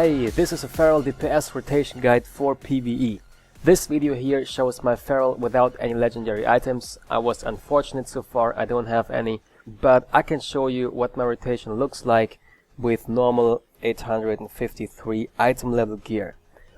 Hey, this is a Feral DPS rotation guide for PvE. This video here shows my Feral without any legendary items. I was unfortunate so far, I don't have any, but I can show you what my rotation looks like with normal 853 item level gear.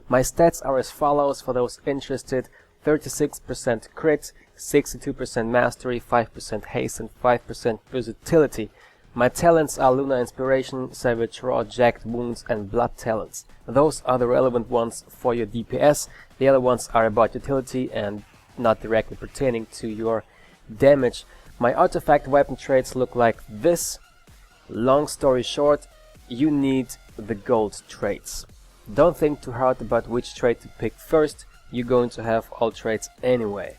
My stats are as follows for those interested: 36% crit, 62% mastery, 5% haste and 5% versatility. My talents are Lunar Inspiration, Savage Raw, Jagged Wounds and Blood talents. Those are the relevant ones for your DPS. The other ones are about utility and not directly pertaining to your damage. My artifact weapon traits look like this. Long story short, you need the gold traits. Don't think too hard about which trait to pick first, you're going to have all traits anyway.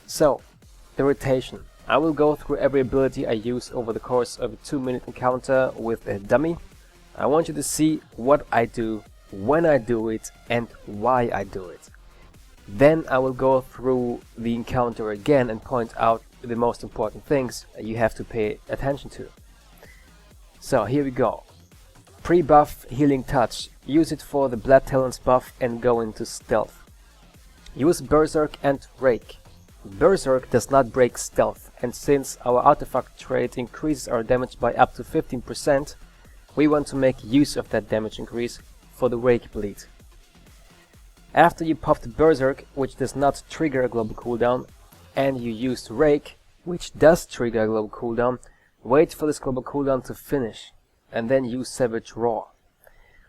So, the rotation. I will go through every ability I use over the course of a 2-minute encounter with a dummy. I want you to see what I do, when I do it and why I do it. Then I will go through the encounter again and point out the most important things you have to pay attention to. So here we go. Pre-buff Healing Touch. Use it for the Blood Talents buff and go into stealth. Use Berserk and Rake. Berserk does not break stealth, and since our artifact trait increases our damage by up to 15%, we want to make use of that damage increase for the Rake bleed. After you popped Berserk, which does not trigger a global cooldown, and you used Rake, which does trigger a global cooldown, wait for this global cooldown to finish, and then use Savage Raw.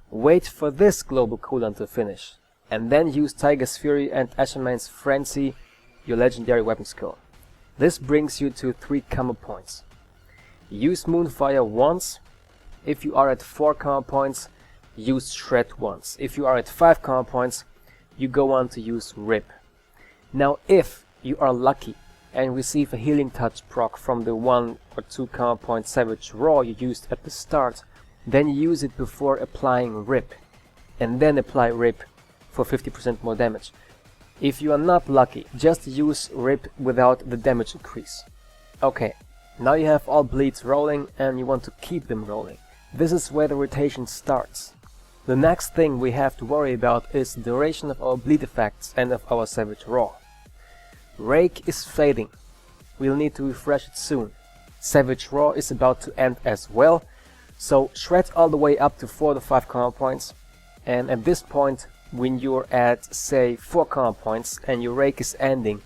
Wait for this global cooldown to finish, and then use Tiger's Fury and Asherman's Frenzy, your legendary weapon skill. This brings you to 3 combo points. Use Moonfire once. If you are at 4 combo points, use Shred once. If you are at 5 combo points, you go on to use Rip. Now if you are lucky and receive a Healing Touch proc from the 1 or 2 combo point Savage Raw you used at the start, then use it before applying Rip, and then apply Rip for 50% more damage. If you are not lucky, just use Rip without the damage increase. Okay, now you have all bleeds rolling and you want to keep them rolling. This is where the rotation starts. The next thing we have to worry about is the duration of our bleed effects and of our Savage Raw. Rake is fading. We'll need to refresh it soon. Savage Raw is about to end as well, so shred all the way up to 4 to 5 combo points, and at this point, when you're at, say, 4 combo points and your Rake is ending,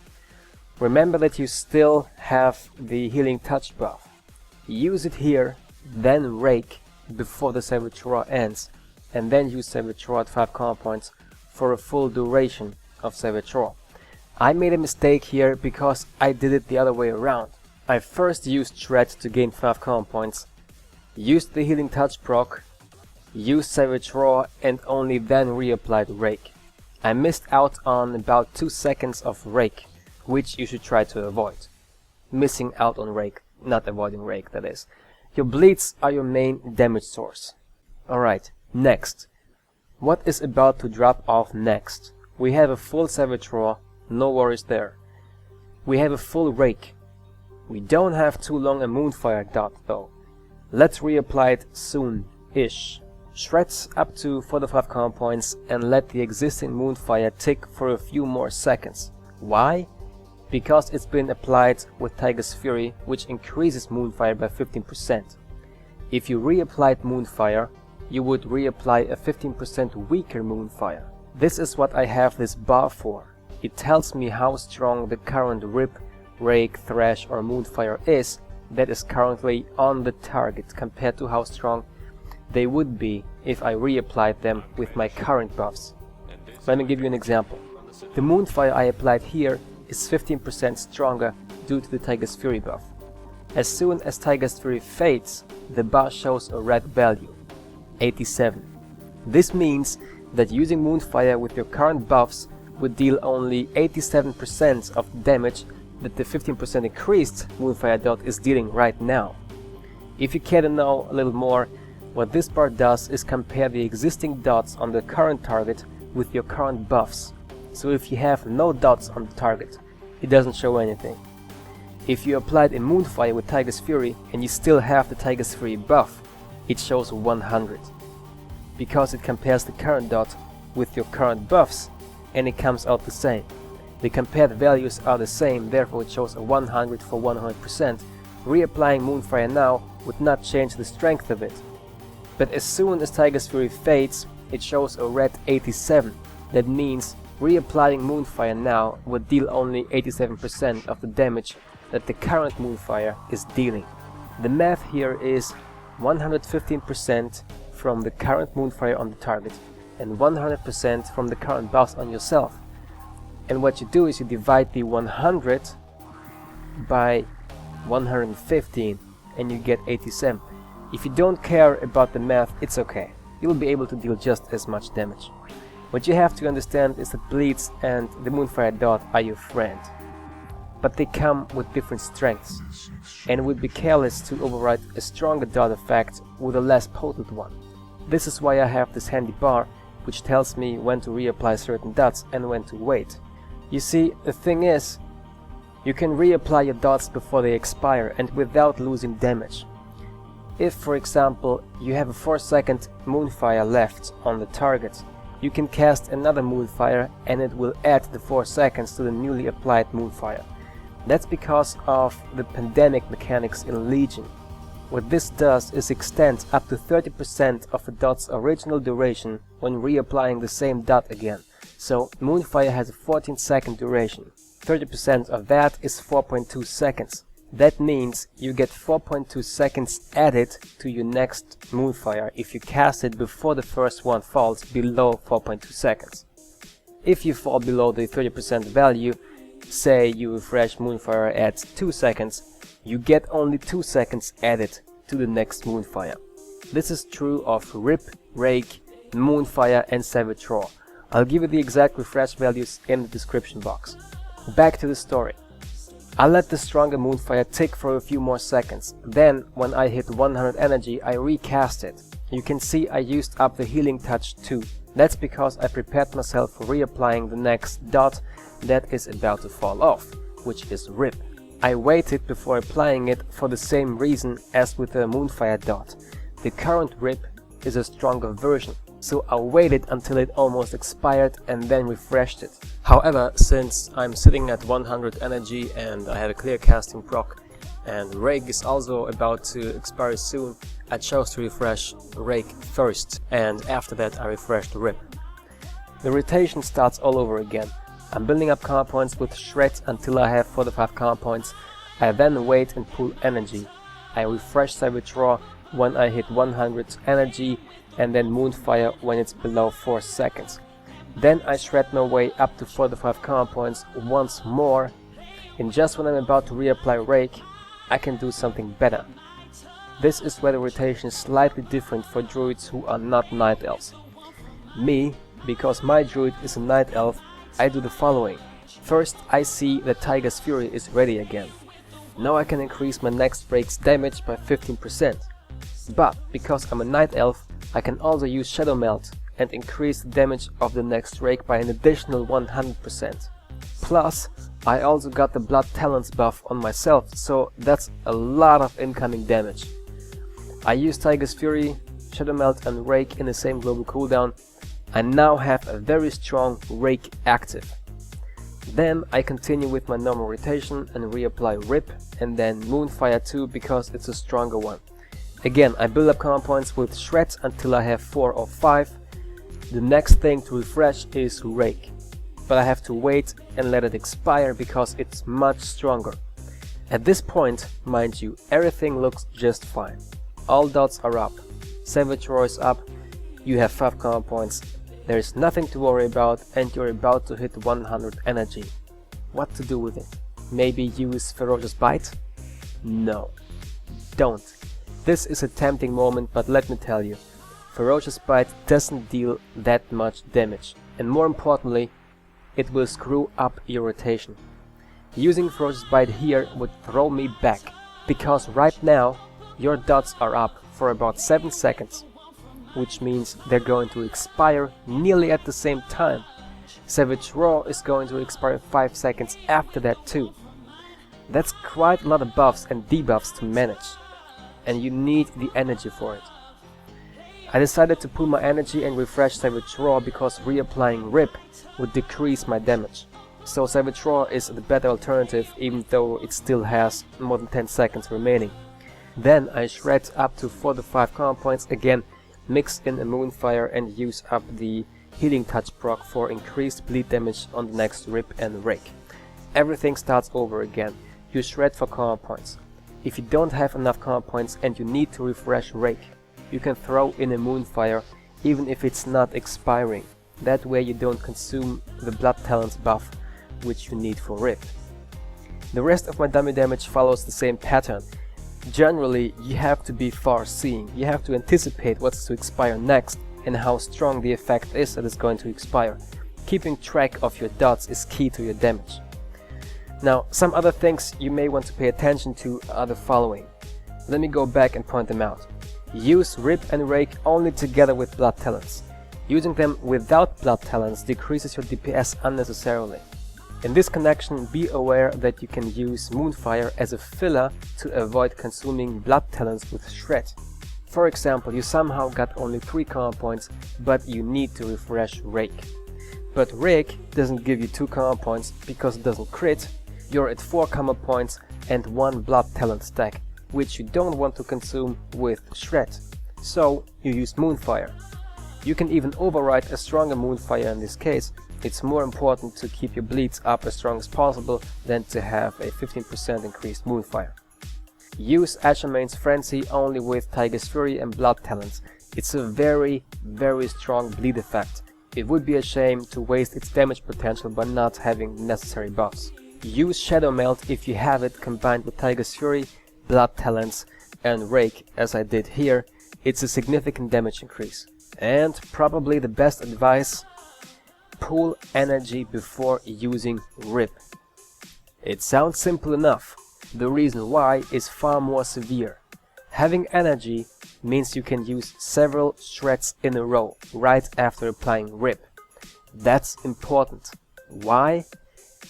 remember that you still have the Healing Touch buff. Use it here, then Rake before the Savage Raw ends, and then use Savage Raw at 5 combo points for a full duration of Savage Raw. I made a mistake here because I did it the other way around. I first used Shred to gain 5 combo points, used the Healing Touch proc, used Savage Raw and only then reapplied Rake. I missed out on about 2 seconds of Rake, which you should try to avoid. Missing out on Rake, not avoiding Rake, that is. Your bleeds are your main damage source. Alright, next. What is about to drop off next? We have a full Savage Raw, no worries there. We have a full Rake. We don't have too long a Moonfire dot though. Let's reapply it soon-ish. Shreds up to 4 to 5 combo points and let the existing Moonfire tick for a few more seconds. Why? Because it's been applied with Tiger's Fury, which increases Moonfire by 15%. If you reapplied Moonfire, you would reapply a 15% weaker Moonfire. This is what I have this bar for. It tells me how strong the current Rip, Rake, Thrash or Moonfire is that is currently on the target compared to how strong they would be if I reapplied them with my current buffs. Let me give you an example. The Moonfire I applied here is 15% stronger due to the Tiger's Fury buff. As soon as Tiger's Fury fades, the bar shows a red value, 87. This means that using Moonfire with your current buffs would deal only 87% of the damage that the 15% increased Moonfire dot is dealing right now. If you care to know a little more, what this bar does is compare the existing dots on the current target with your current buffs. So if you have no dots on the target, it doesn't show anything. If you applied a Moonfire with Tiger's Fury and you still have the Tiger's Fury buff, it shows 100. because it compares the current dot with your current buffs and it comes out the same. The compared values are the same, therefore it shows a 100 for 100%. Reapplying Moonfire now would not change the strength of it. But as soon as Tiger's Fury fades, it shows a red 87. That means reapplying Moonfire now would deal only 87% of the damage that the current Moonfire is dealing. The math here is 115% from the current Moonfire on the target and 100% from the current buffs on yourself. And what you do is you divide the 100 by 115 and you get 87. If you don't care about the math, it's okay. You will be able to deal just as much damage. What you have to understand is that bleeds and the Moonfire dot are your friend, but they come with different strengths, and it would be careless to override a stronger dot effect with a less potent one. This is why I have this handy bar which tells me when to reapply certain dots and when to wait. You see, the thing is, you can reapply your dots before they expire and without losing damage. If, for example, you have a 4-second Moonfire left on the target, you can cast another Moonfire and it will add the 4 seconds to the newly applied Moonfire. That's because of the pandemic mechanics in Legion. What this does is extend up to 30% of a dot's original duration when reapplying the same dot again. So Moonfire has a 14-second duration. 30% of that is 4.2 seconds. That means you get 4.2 seconds added to your next Moonfire if you cast it before the first one falls below 4.2 seconds. If you fall below the 30% value, say you refresh Moonfire at 2 seconds, you get only 2 seconds added to the next Moonfire. This is true of Rip, Rake, Moonfire and Savage Roar. I'll give you the exact refresh values in the description box. Back to the story. I let the stronger Moonfire tick for a few more seconds. Then, when I hit 100 energy, I recast it. You can see I used up the healing touch too. That's because I prepared myself for reapplying the next dot that is about to fall off, which is Rip. I waited before applying it for the same reason as with the Moonfire dot. The current Rip is a stronger version, so I waited until it almost expired and then refreshed it. However, since I'm sitting at 100 energy and I have a clear casting proc and Rake is also about to expire soon, I chose to refresh Rake first, and after that I refreshed Rip. The rotation starts all over again. I'm building up karma points with Shred until I have 45 karma points. I then wait and pull energy. I refresh Savage Roar when I hit 100 energy and then Moonfire when it's below 4 seconds. Then I shred my way up to 45 karma points once more, and just when I'm about to reapply Rake, I can do something better. This is where the rotation is slightly different for druids who are not night elves. Me, because my druid is a night elf, I do the following. First, I see that Tiger's Fury is ready again. Now I can increase my next Rake's damage by 15%. But because I'm a night elf, I can also use Shadow Melt and increase the damage of the next Rake by an additional 100%. Plus, I also got the Blood Talents buff on myself, so that's a lot of incoming damage. I use Tiger's Fury, Shadow Melt and Rake in the same global cooldown. I now have a very strong Rake active. Then I continue with my normal rotation and reapply Rip and then Moonfire too because it's a stronger one. Again, I build up karma points with Shred until I have 4 or 5. The next thing to refresh is Rake, but I have to wait and let it expire because it's much stronger. At this point, mind you, everything looks just fine. All dots are up, Savage Roar is up, you have 5 karma points, there is nothing to worry about and you're about to hit 100 energy. What to do with it? Maybe use Ferocious Bite? No, don't. This is a tempting moment, but let me tell you, Ferocious Bite doesn't deal that much damage, and more importantly, it will screw up your rotation. Using Ferocious Bite here would throw me back, because right now your dots are up for about 7 seconds, which means they're going to expire nearly at the same time. Savage Roar is going to expire 5 seconds after that too. That's quite a lot of buffs and debuffs to manage, and you need the energy for it. I decided to pull my energy and refresh Savage Roar because reapplying Rip would decrease my damage. So Savage Roar is the better alternative, even though it still has more than 10 seconds remaining. Then I shred up to 4 to 5 command points, again mix in a Moonfire and use up the Healing Touch proc for increased bleed damage on the next Rip and Rake. Everything starts over again. You shred for command points. If you don't have enough command points and you need to refresh Rake, you can throw in a Moonfire even if it's not expiring. That way you don't consume the Blood Talents buff which you need for Rip. The rest of my dummy damage follows the same pattern. Generally, you have to be far-seeing. You have to anticipate what's to expire next and how strong the effect is that is going to expire. Keeping track of your dots is key to your damage. Now, some other things you may want to pay attention to are the following. Let me go back and point them out. Use Rip and Rake only together with Blood Talents. Using them without Blood Talents decreases your DPS unnecessarily. In this connection, be aware that you can use Moonfire as a filler to avoid consuming Blood Talents with Shred. For example, you somehow got only 3 command points, but you need to refresh Rake. But Rake doesn't give you 2 command points because it doesn't crit. You're at 4 command points and 1 Blood Talent stack, which you don't want to consume with Shred. So you use Moonfire. You can even override a stronger Moonfire in this case. It's more important to keep your bleeds up as strong as possible than to have a 15% increased Moonfire. Use Ashamane's Frenzy only with Tiger's Fury and Blood Talents. It's a very strong bleed effect. It would be a shame to waste its damage potential by not having necessary buffs. Use Shadow Melt if you have it combined with Tiger's Fury, Blood Talents and Rake as I did here. It's a significant damage increase. And probably the best advice: pull energy before using Rip. It sounds simple enough. The reason why is far more severe. Having energy means you can use several shreds in a row right after applying Rip. That's important. Why?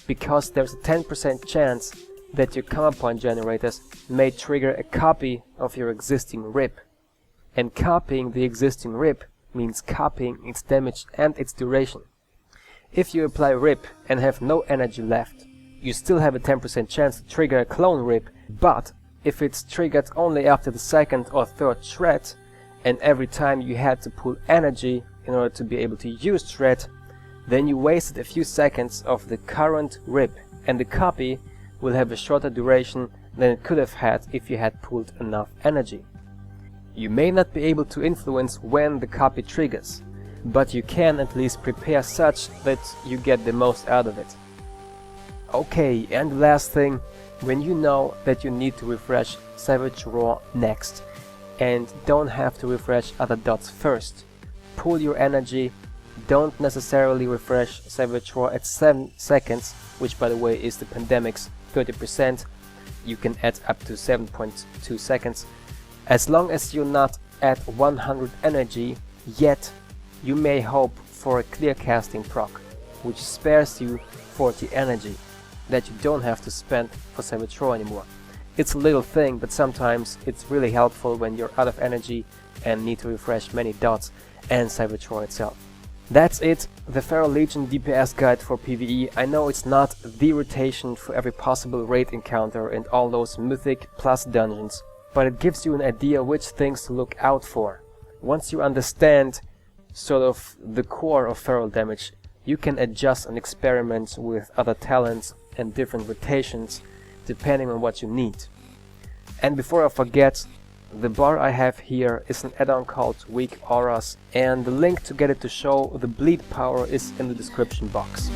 Because there's a 10% chance that your command point generators may trigger a copy of your existing Rip. And copying the existing Rip means copying its damage and its duration. If you apply Rip and have no energy left, you still have a 10% chance to trigger a clone Rip, but if it's triggered only after the 2nd or 3rd shred, and every time you had to pull energy in order to be able to use Shred, then you wasted a few seconds of the current Rip, and the copy will have a shorter duration than it could have had if you had pulled enough energy. You may not be able to influence when the copy triggers, but you can at least prepare such that you get the most out of it. Okay, and the last thing, when you know that you need to refresh Savage Roar next and don't have to refresh other dots first, pull your energy. Don't necessarily refresh Savage Roar at 7 seconds, which by the way is the Pandemic's 30%. You can add up to 7.2 seconds. As long as you're not at 100 energy yet, you may hope for a clear casting proc, which spares you 40 energy that you don't have to spend for Savage Roar anymore. It's a little thing, but sometimes it's really helpful when you're out of energy and need to refresh many dots and Savage Roar itself. That's it, the Feral Legion DPS guide for PvE. I know it's not the rotation for every possible raid encounter and all those mythic plus dungeons, but it gives you an idea which things to look out for. Once you understand sort of the core of feral damage, you can adjust and experiment with other talents and different rotations depending on what you need. And before I forget, the bar I have here is an add-on called WeakAuras, and the link to get it to show the bleed power is in the description box.